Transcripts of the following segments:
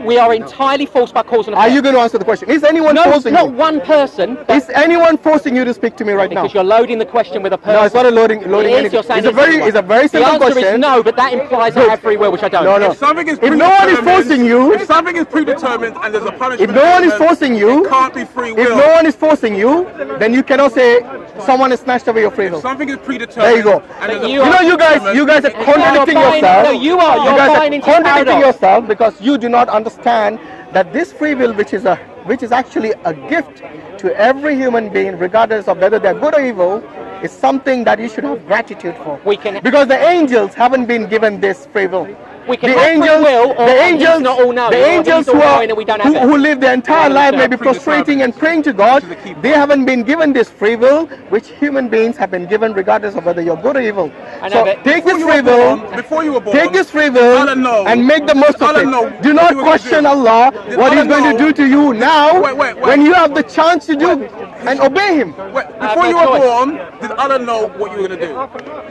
We are entirely forced by cause and effect. Are you going to answer the question? Is anyone forcing not you? one person. Is anyone forcing you to speak to me right now? Because you're loading the question with a person. No, it's not a loading anything. It's a very simple question. The answer is no, but that implies I have free will, which I don't. No. If no one is forcing you, if something is predetermined and there's a punishment, if no one is forcing you, it can't be free will. If no one is forcing you, then you cannot say someone has snatched away your free will. If something is predetermined. There you go. You guys are contradicting yourself. No, you are. You guys are contradicting yourself because you do not understand that this free will, which is actually a gift to every human being, regardless of whether they're good or evil, is something that you should have gratitude for. Because the angels haven't been given this free will. The angels who live their entire life maybe prostrating and praying to God, they haven't been given this free will, which human beings have been given regardless of whether you're good or evil. So take this free will, and make the most of it. Do not question Allah, what He's going to do to you now, when you have the chance to do and obey Him. Before you were born, did Allah know what you were going to do?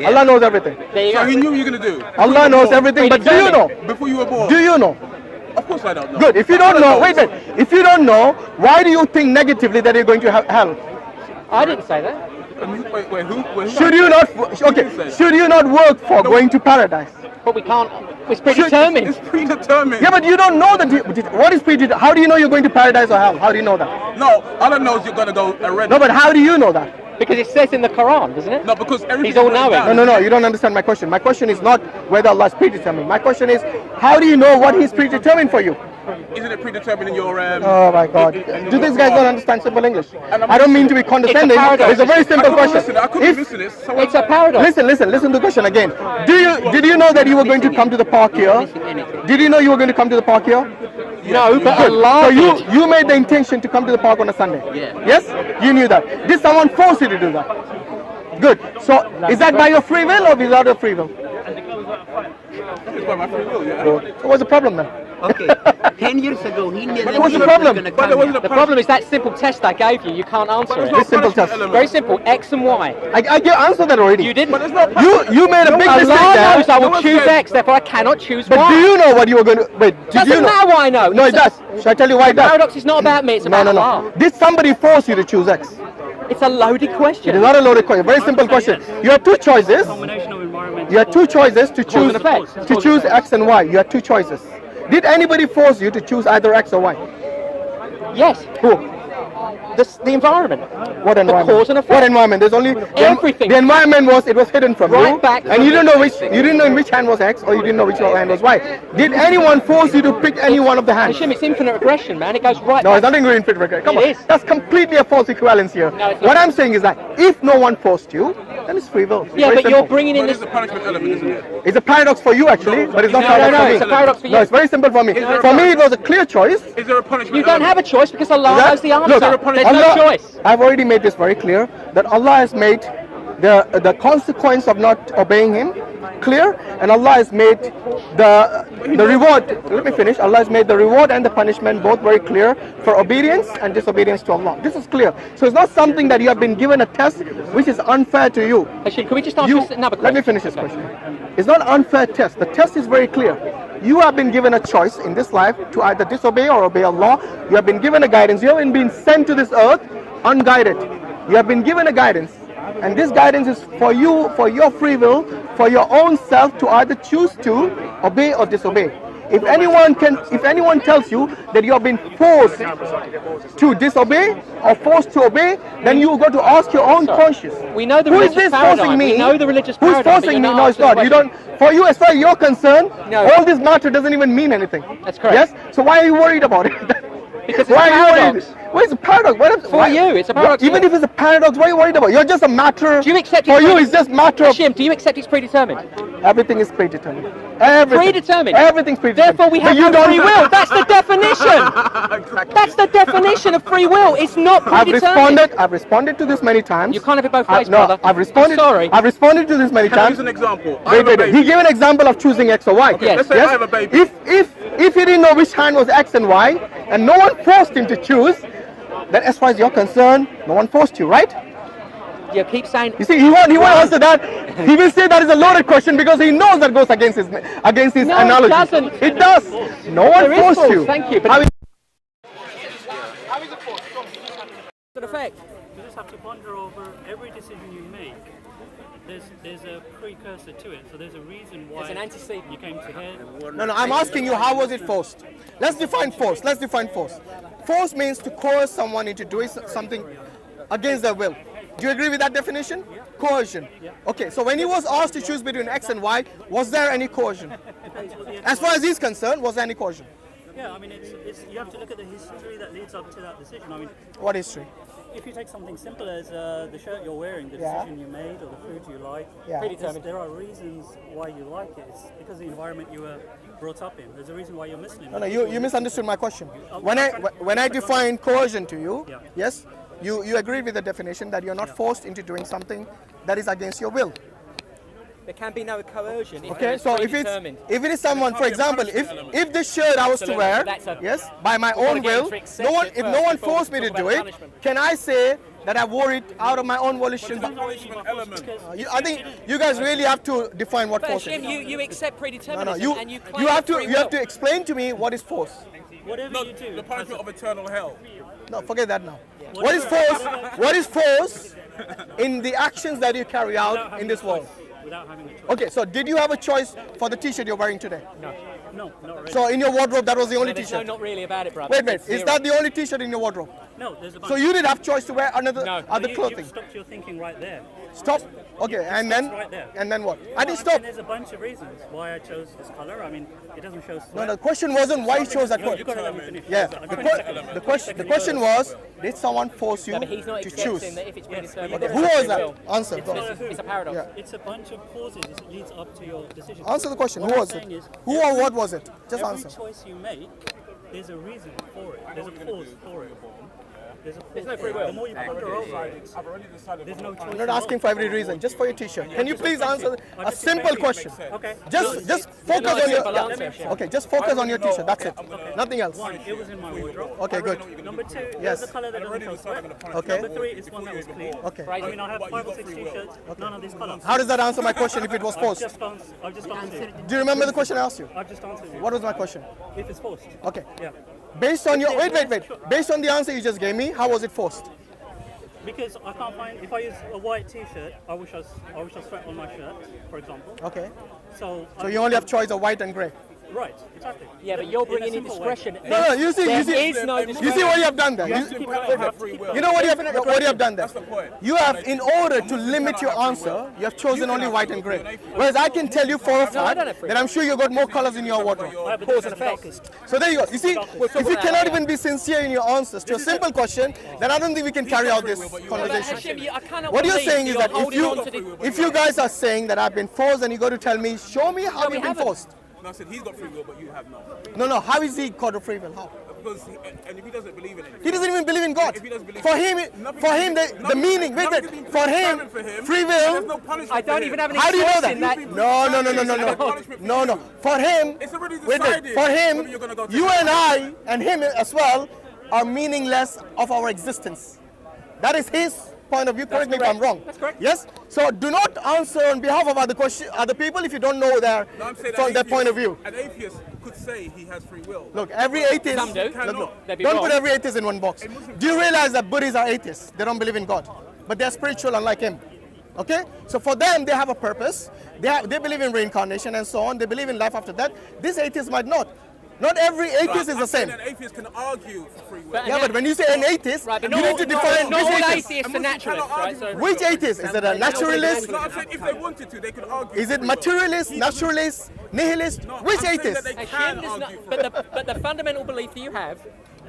Allah knows everything. So He knew what you were going to do. Allah knows everything, but do you know? Before you were born. Do you know? Of course I don't know. Good. If you don't know, wait a minute. If you don't know, why do you think negatively that you're going to hell? I didn't say that. Wait, who? Should you not? Okay. Should you not work for going to paradise? But we can't. It's predetermined. It's predetermined. Yeah, but you don't know that. What is predetermined? How do you know you're going to paradise or hell? How do you know that? No, Allah knows you're going to go already. No, but how do you know that? Because it says in the Quran, doesn't it? No, because everything. He's all knowing. No, you don't understand my question. My question is not whether Allah is predetermined. My question is, how do you know what He's predetermined for you? Isn't it predetermined in your? Oh my God! Do these guys not understand simple English? I don't mean to be condescending. It's a very simple question. It's a paradox. Listen to the question again. Did you know that you were going to come to the park here? Did you know you were going to come to the park here? No, but Allah. So you made the intention to come to the park on a Sunday. Yeah. Yes, you knew that. Did someone force you to do that? Good. So is that by your free will or without your free will? It's by my free will. Yeah. So what's the problem then? Okay, 10 years ago, he knew that what's he the was problem? going to come here. The problem is that simple test I gave you. You can't answer it. This simple test. Very simple. X and Y. I answered that already. You didn't. But it's not. You made a big mistake Allah there. knows I will choose X. Therefore, I cannot choose Y. But do you know what you were going to? Wait. Doesn't matter what I know. No, it does. Shall I tell you why it does? Paradox is not about me. It's about Allah. Did somebody force you to choose X? It's a loaded question. It is not a loaded question. Very simple question. You have two choices. You have two choices to choose X and Y. You have two choices. Did anybody force you to choose either X or Y? Yes. Who? The environment. What environment? The cause and effect. What environment? There's only everything. The environment was hidden from right you, back and you didn't know in which hand was X or you didn't know which hand was Y. Did anyone force you to pick any one of the hands? Hashim, it's infinite regression, man. It goes right. No, it's nothing to infinite regression. Come on, is. That's completely a false equivalence here. No, it's not. What I'm saying is that if no one forced you, then it's free will. Yeah, but you're bringing in this. It's a punishment element, isn't it? It's a paradox for you actually, but it's not paradox for me. It's a paradox for you. No, it's very simple for me. For me, it was a clear choice. Is there a punishment? You don't have a choice because Allah knows the answer. Look, There's no choice. I've already made this very clear that Allah has made the consequence of not obeying Him clear, and Allah has made the reward. Let me finish. Allah has made the reward and the punishment both very clear for obedience and disobedience to Allah. This is clear. So it's not something that you have been given a test which is unfair to you. Actually, can we just ask you another question? Let me finish this question. It's not an unfair test. The test is very clear. You have been given a choice in this life to either disobey or obey Allah. You have been given a guidance. You haven't been sent to this earth unguided. You have been given a guidance. And this guidance is for you, for your free will, for your own self to either choose to obey or disobey. If anyone tells you that you have been forced to disobey or forced to obey, then you got to ask your own conscience. We know the Who is religious this paradigm. forcing me? We know the religious Who's paradigm. forcing me? No, it's not. You don't. For you, as far as you're concerned, No. all this matter doesn't even mean anything. That's correct. Yes. So why are you worried about it? Because it's Why a are you paradox. worried? Why is it a paradox? For you, it's a paradox. Even if it's a paradox, what are you worried about? You're just a matter. Do you accept for you, it's just matter of. Hashim, do you accept it's predetermined? Everything is predetermined. Everything. Predetermined. Everything's predetermined. Therefore, we have no free will. That's the definition. Exactly. That's the definition of free will. It's not predetermined. I've responded to this many times. You can't have it both ways, No, brother. I've responded. Sorry. I've responded to this many Can I times. use an example? Wait. He gave an example of choosing X or Y. Okay, let's say I have a baby. If he didn't know which hand was X and Y, and no one forced him to choose, then as far as you're concerned, no one forced you, right? You keep saying. You see, he won't answer that. He will say that is a loaded question because he knows that goes against his No, analogy. it doesn't. It does. No one There is forced force, you. thank you, but- How is- Effect. You just have to ponder over every decision you make. There's a precursor to it, so there's a reason why There's an antecedent. you came to here. No, I'm asking you, how was it forced? Let's define force. Force means to coerce someone into doing something against their will. Do you agree with that definition? Coercion. Okay, so when he was asked to choose between X and Y, was there any coercion? As far as he's concerned, was there any coercion? Yeah, I mean, it's you have to look at the history that leads up to that decision. I mean, What history? if you take something simple as the shirt you're wearing, the Yeah. decision you made, or the food you like, Yeah. there are reasons why you like it. It's because of the environment you were brought up in. There's a reason why you're Muslim. No, you misunderstood my question. When I define coercion to you, Yeah. yes, you agreed with the definition that you're not forced into doing something that is against your will. There can be no coercion. Okay, so if predetermined. it is someone, for example, if this shirt I was to Absolutely, wear, that's a- yes, by my We've gotta own get will, into accept it if no first one before we forced me to talk do about it, punishment. can I say that I wore it out of my own volition? I think you guys really have to define what But force Hashim, is. you accept predeterminism You and you claim you have to free you have will. to explain to me what is force. Whatever No, you do, the punishment of eternal hell. No, forget that now. What is force? What is force in the actions that you carry out in this world? without having a choice. Okay, so did you have a choice for the t-shirt you're wearing today? No, not really. So in your wardrobe, that was the only There's no t-shirt? not really about it, brother. Wait, It's is zero. that the only t-shirt in your wardrobe? No, there's a bunch. So you did have choice to wear other You clothing? stopped your thinking right there. Stop. Okay, and then right there. what? I didn't I'm stop. saying There's a bunch of reasons why I chose this color. I mean, it doesn't show No, sweat. the question wasn't why you chose that You color. gotta let me finish. Yeah, I'm the, 20 seconds. the question was, did someone force you No, but he's not to accepting choose? that if it's predetermined. Okay, it's who free was that? will. Answer. Go. It's a paradox. Yeah. It's a bunch of causes that leads up to your decision. Answer the question. What Who I'm was saying it? is, Who or what was it? Just every answer. choice you make, there's a reason for it. There's a cause for it. There's no free will. The more you ponder over it, there's no choice. I'm not asking for every reason, just for your t-shirt. Can you please answer a simple question? Okay. Just focus not a on your simple answer, Hashim. okay. Just focus on your t-shirt. That's it. Nothing else. One, it was in my wardrobe. Okay, good. Number two, it Yes. was a color that doesn't show sweat. Okay. Number three, it's one that was clean. Okay. I mean, I have 5 or 6 t-shirts, none of these colors. How does that answer my question if it was forced? I've just answered. Do you remember the question I asked you? I've just answered you. What was my question? If it's forced. Okay. Yeah. Based on your wait. Based on the answer you just gave me, how was it forced? Because I can't find, if I use a white t-shirt, I wish I sweat on my shirt, for example. Okay. So You only have choice of white and grey. Right, exactly. Yeah, but you're In a bringing in simple way. discretion. No, you see, There you see, is no you see what you have done there. You know what you have done there. You have, in order to limit your answer, you have chosen only white and grey. Whereas I can tell you for a fact that I'm sure you got more colors in your wardrobe. Cause and effect. So there you go. You see, if you cannot even be sincere in your answers to a simple question, then I don't think we can carry out this conversation. Hashim, I cannot What you're believe saying is that holding on to the- if you guys are saying that I've been forced, and you got to tell me, show me how we you've been haven't. forced. No, I said he's got free will, but you have not. No, how is he called a free will? How? Because and if he doesn't believe in it, He doesn't even believe in God. If he doesn't believe For in him, it, nothing for can him, be- the nothing- meaning. nothing Wait, can be for him, determined free There's no will. punishment I don't for even him. have any How do you know choice that? in that. No. For him, It's already wait, decided for him, whether you're gonna go to you hell. and I and him as well are meaningless of our existence. That is his point of view. Correct me if I'm wrong. That's correct. Yes. So do not answer on behalf of other people if you don't know their No, I'm saying from an their atheist- point of view. An atheist could say he has free will. Look, every atheist. Some do. Look, They'd be don't wrong. put every atheist in one box. Do you realize that Buddhists are atheists? They don't believe in God, but they're spiritual, unlike him. Okay, so for them, they have a purpose. They believe in reincarnation and so on. They believe in life after that. This atheist might not. Not every atheist is the same. An atheist can argue for free will. Yeah, but when you say an atheist, Right, but you need to define not which all atheist. atheists are naturalists, right? So Which atheist? Is it a naturalist? No, I'm saying if they wanted to, they could argue. Is it free will. materialist, naturalist, nihilist? Which I'm saying atheist? that they Hashim can does not, argue for but the fundamental belief that you have,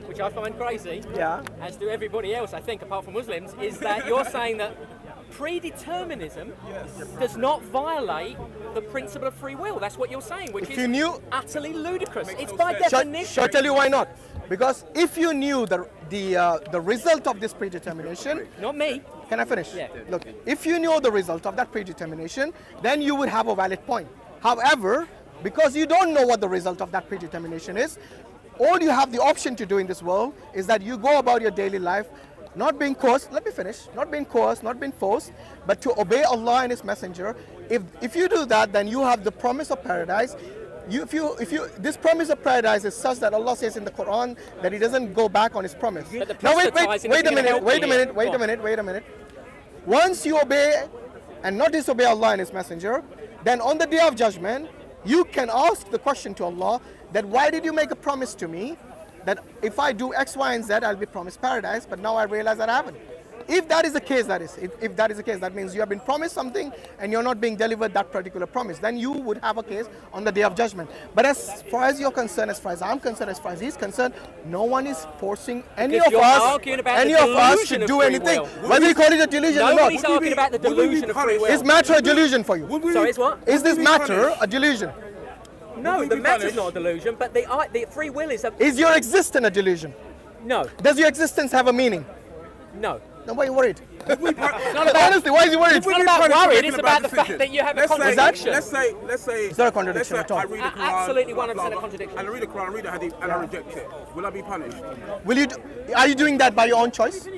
which I find crazy, Yeah. as do everybody else, I think, apart from Muslims, is that you're saying that predeterminism does not violate the principle of free will. That's what you're saying, which If is you knew- utterly ludicrous. It's by Shall definition. I tell you why not? Because if you knew the result of this predetermination, Not me. can I finish? Yeah. Look, if you knew the result of that predetermination, then you would have a valid point. However, because you don't know what the result of that predetermination is, all you have the option to do in this world is that you go about your daily life not being coerced, let me finish, not being coerced, not being forced, but to obey Allah and His Messenger. If you do that, then you have the promise of paradise. This promise of paradise is such that Allah says in the Quran that He doesn't go back on His promise. Now wait a minute. Once you obey and not disobey Allah and His Messenger, then on the day of judgment, you can ask the question to Allah that why did you make a promise to me that if I do X, Y, and Z, I'll be promised paradise, but now I realize that I haven't. If that is the case, that means you have been promised something and you're not being delivered that particular promise. Then you would have a case on the day of judgment. But as far as you're concerned, as far as I'm concerned, as far as he's concerned, no one is forcing any of us to do anything. Whether you call it a delusion or not. Nobody's arguing about the delusion of free will. Is matter a delusion for you? Sorry, it's what? Is this matter a delusion? No, the matter's not a delusion, but the free will is a... Is your existence a delusion? No. Does your existence have a meaning? No. Then why are you worried? Honestly, why is he worried? It's not about worried, it's about the fact that you have a contradiction. Let's say... Is there a contradiction at all? I read the Quran, Absolutely 100% blah, a blah, contradiction. And I read the Quran, read the Hadith, and I reject it. Will I be punished? Are you doing that by your own choice?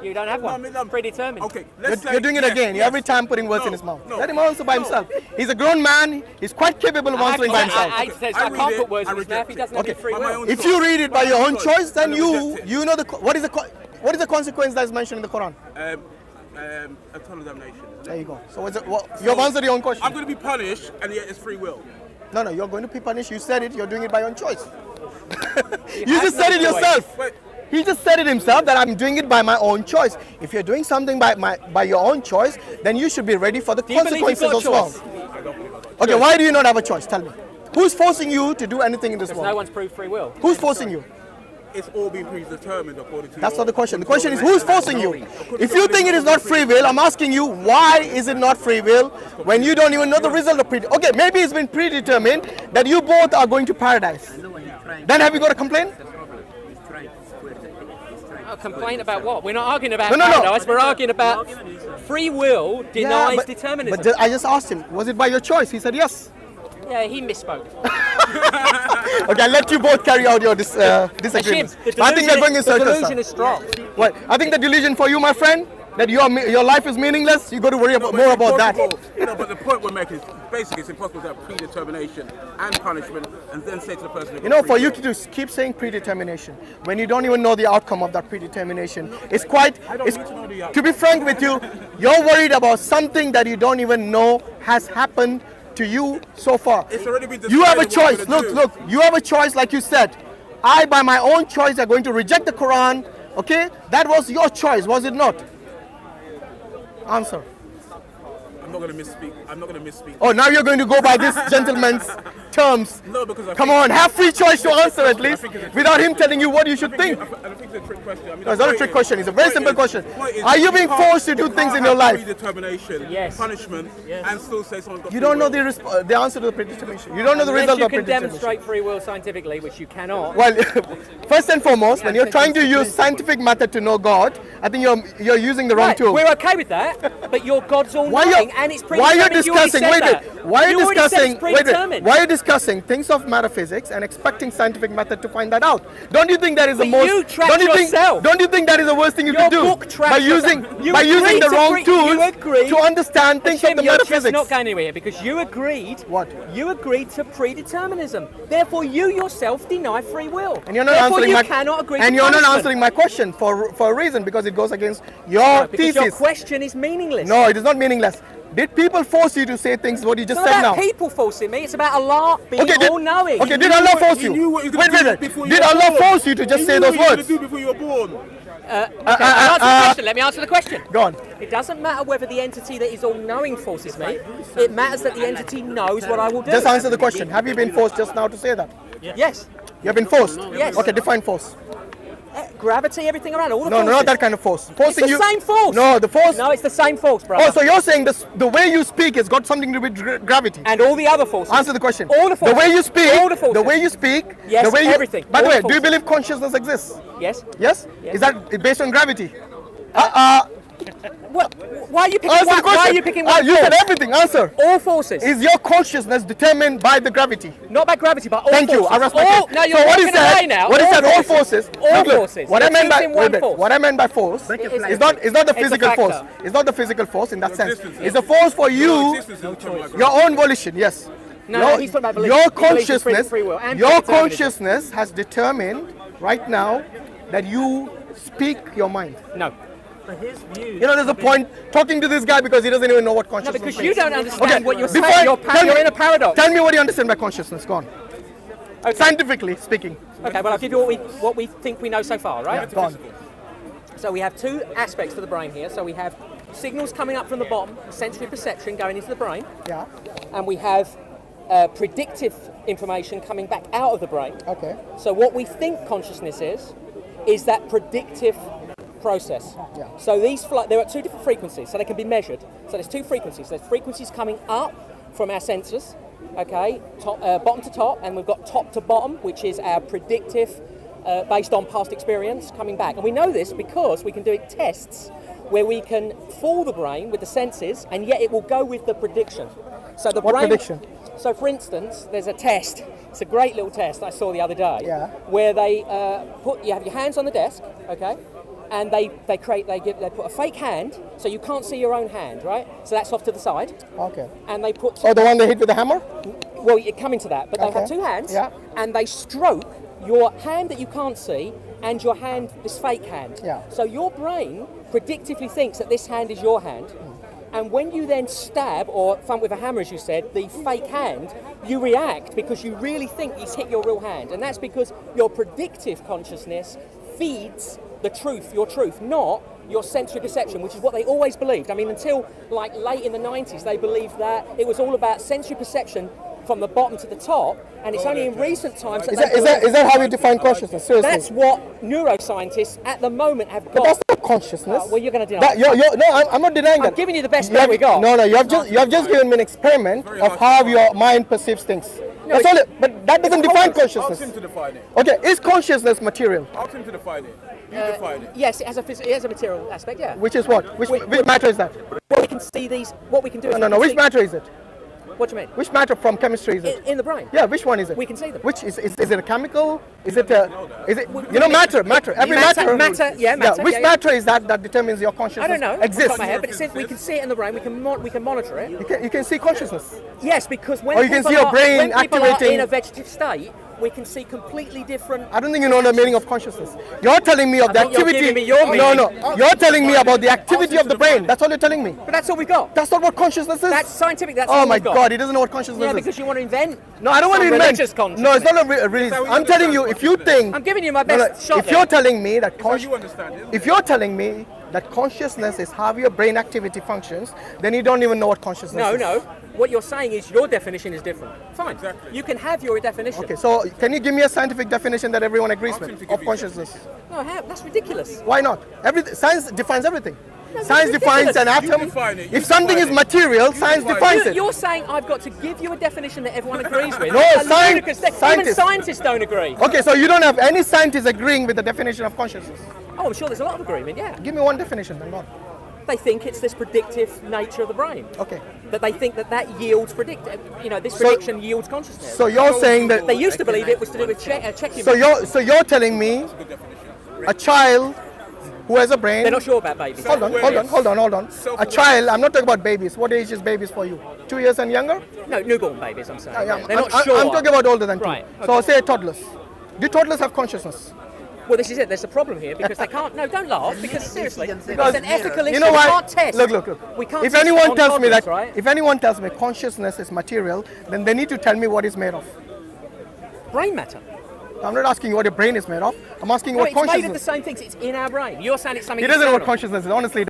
You don't have one. Predetermined. Okay, You're doing it again. You're every time putting words in his mouth. Let him answer by himself. He's a grown man. He's quite capable of answering by himself. I can't put words in his mouth. He doesn't have any free will. If you read it by your own choice, then you know what is the consequence that is mentioned in the Quran? Eternal damnation. There you go. So you have answered your own question. I'm going to be punished, and yet it's free will. No, you're going to be punished. You said it. You're doing it by your own choice. You just said it yourself. He just said it himself that I'm doing it by my own choice. If you're doing something by your own choice, then you should be ready for the consequences as well. Okay, why do you not have a choice? Tell me. Who's forcing you to do anything in this world? No one's proved free will. Who's forcing you? It's all been predetermined according to That's not the question. The question is who's forcing you? If you think it is not free will, I'm asking you, why is it not free will when you don't even know the result of Okay, maybe it's been predetermined that you both are going to paradise. Then have you got a complaint? Complain about what? We're not arguing about paradise. We're arguing about free will denies determinism. But I just asked him, was it by your choice? He said yes. Yeah, he misspoke. Okay, I'll let you both carry out your disagreements. I think they're going in circles. The delusion is strong. What? I think the delusion for you, my friend, that your life is meaningless, you got to worry more about that. No, but the point we're making is basically it's impossible to have predetermination and punishment and then say to the person... For you to keep saying predetermination when you don't even know the outcome of that predetermination, it's quite... To be frank with you, you're worried about something that you don't even know has happened to you so far. It's already been you have a choice. Look, you have a choice, like you said. I, by my own choice, are going to reject the Quran. Okay? That was your choice, was it not? Answer. I'm not going to misspeak. Oh, now you're going to go by this gentleman's terms. No, because Come on, have free choice to answer at least, without him telling you what you should think. I think it's a trick question. No, it's not a trick question. It's a very simple question. Are you being forced to do things in your life? Predetermination, punishment, and still say someone got You don't know the answer to the predetermination. You don't know the result of predetermination. You can demonstrate free will scientifically, which you cannot. Well, first and foremost, when you're trying to use scientific method to know God, I think you're using the wrong tool. We're okay with that, but your God's all-knowing and it's predetermined. Why are you discussing? Why are you discussing things of metaphysics and expecting scientific method to find that out? Don't you think that is the most? Don't you think that is the worst thing you can do by using the wrong tools to understand things of the metaphysics? You're just not going anywhere because you agreed. What? You agreed to predeterminism. Therefore, you yourself deny free will. And you're not answering my question for a reason, because it goes against your thesis. Your question is meaningless. No, it is not meaningless. Did people force you to say things what you just said now? It's not about people forcing me, it's about Allah being all-knowing. Okay, did Allah force you? Wait. Did Allah force you to just say those words? Before you were born. Let me answer the question. Go on. It doesn't matter whether the entity that is all-knowing forces me. It matters that the entity knows what I will do. Just answer the question. Have you been forced just now to say that? Yes. You have been forced? Yes. Okay, define force. Gravity, everything around, all the forces. No, not that kind of force. Forcing it's the same force. No, the force. No, it's the same force, brother. Oh, so you're saying the way you speak has got something to do with gravity? And all the other forces. Answer the question. All the forces. The way you speak. All the forces. The way you speak. Yes, the way everything. By the way, do you believe consciousness exists? Yes. Yes? Is that based on gravity? What? Why are you picking one? Why are you picking one? You said everything. Answer. All forces. Is your consciousness determined by the gravity? Not by gravity, but all forces. Thank you. I respect it. No, you're walking away now. What is that? that all forces. All look, forces. What I You're meant by choosing one force. what I meant by force is not the It's a physical force. factor. It's not the physical force in that sense. existence, It's a force for you, your own volition. Yes. No, he's talking about volition. Your He believes in consciousness, free will and your predeterminism. consciousness has determined right now that you speak your mind. No. But his view. You know, there's a point talking to this guy because he doesn't even know what No, consciousness because is. you don't understand what you're before- saying. You're tell you're me- in a paradox. Tell me what you understand by consciousness. Go on. Okay. Scientifically speaking. Okay, well, I'll give you what we think we know so far, right? Go on. So we have two aspects to the brain here. So we have signals coming up from the bottom, sensory perception going into the brain, Yeah. and we have predictive information coming back out of the brain. Okay. So what we think consciousness is that predictive process. Yeah. So there are two different frequencies, so they can be measured. So there's two frequencies. There's frequencies coming up from our sensors, okay, bottom to top, and we've got top to bottom, which is our predictive based on past experience coming back. And we know this because we can do tests where we can fool the brain with the senses, and yet it will go with the prediction. So the What brain. prediction? So, for instance, there's a test. It's a great little test I saw the other day, Yeah. where they you have your hands on the desk, okay, and they put a fake hand, so you can't see your own hand, right? So that's off to the side, Okay. and they put Oh, the one they hit with the hammer? well, you're coming to that, but they have Okay. two hands, Yeah. and they stroke your hand that you can't see and your hand, this fake hand. Yeah. So your brain predictively thinks that this hand is your hand, and when you then stab or thump with a hammer, as you said, the fake hand, you react because you really think it's hit your real hand, and that's because your predictive consciousness feeds the truth, your truth, not your sensory perception, which is what they always believed. I mean, until like late in the 90s, they believed that it was all about sensory perception from the bottom to the top, and it's only in recent times that Is that how you define consciousness? Seriously. that's what neuroscientists at the moment have got. But that's not consciousness. Well, you're going to deny. That, no, I'm not denying that. I'm giving you the best You have- bet we got. No, you have just given me an experiment of how your mind perceives things. That's all. But that doesn't define Ask him consciousness. to define it. Okay, is consciousness material? Ask him to define it. You define it. Yes, it has a material aspect. Yeah. Which is what? Which matter is that? Well, we can see these. What we can do is No. we can Which see- matter is it? What do you mean? Which matter from chemistry is it? In the brain. Yeah, which one is it? We can see them. Which is it a chemical? Is it matter? Every Matter, matter. yeah, matter, Which yeah. matter is that determines your consciousness? I don't know. Exists. Off the top of my head, but it says we can see it in the brain. We can monitor it. You can see consciousness. Yes, because when Or you can people see your are- brain when people are activating- in a vegetative state, we can see completely different. I don't think you know the meaning of consciousness. You're telling me of the I think you're activity. giving me your meaning. No. You're telling me about the activity of the brain. That's all you're telling me. But that's all we got. That's not what consciousness is. That's scientific. That's Oh all my we've got. God, he doesn't know what consciousness Yeah, is. because you want to invent. No, I don't want to some invent. religious consciousness. No, it's not a religion. I'm telling you, if you think. I'm giving you my best shot. If you're telling me that How you understand it. if you're telling me that consciousness is how your brain activity functions, then you don't even know what consciousness is. No. What you're saying is your definition is different. Fine. Exactly. You can have your definition. Okay, so can you give me a scientific definition that everyone agrees Ask him to with give of you consciousness? No, that's ridiculous. Why not? Science defines everything. that's Science defines ridiculous. an atom. You define it, you If something define is it. material, science define defines it. You're saying I've got to give you a definition that everyone agrees with. No, That's a science- ludicrous thing. Even scientists- scientists don't agree. Okay, so you don't have any scientists agreeing with the definition of consciousness. Oh, I'm sure there's a lot of agreement, yeah. Give me one definition, then one. They think it's this predictive nature of the brain. Okay. That they think that yields this prediction yields consciousness. So you're saying that. They used to believe it was to do with checking. So you're telling me a child who has a brain. They're not sure about babies. Hold on. A child. I'm not talking about babies. What age is babies for you? 2 years and younger? No, newborn babies, I'm saying. Yeah, They're not I'm sure. talking about older than 2. Right, So okay. say toddlers. Do toddlers have consciousness? Well, this is it. There's a problem here because they can't. No, don't laugh. Because seriously, it's an ethical issue. You know We why? can't test. Look. We can't If test anyone on tells me toddlers, that, right? if anyone tells me consciousness is material, then they need to tell me what it's made of. Brain matter. I'm not asking you what your brain is made of. I'm asking No, what it's made of the consciousness. same things. It's in our brain. You're saying it's something. He doesn't know what external. consciousness is. Honestly.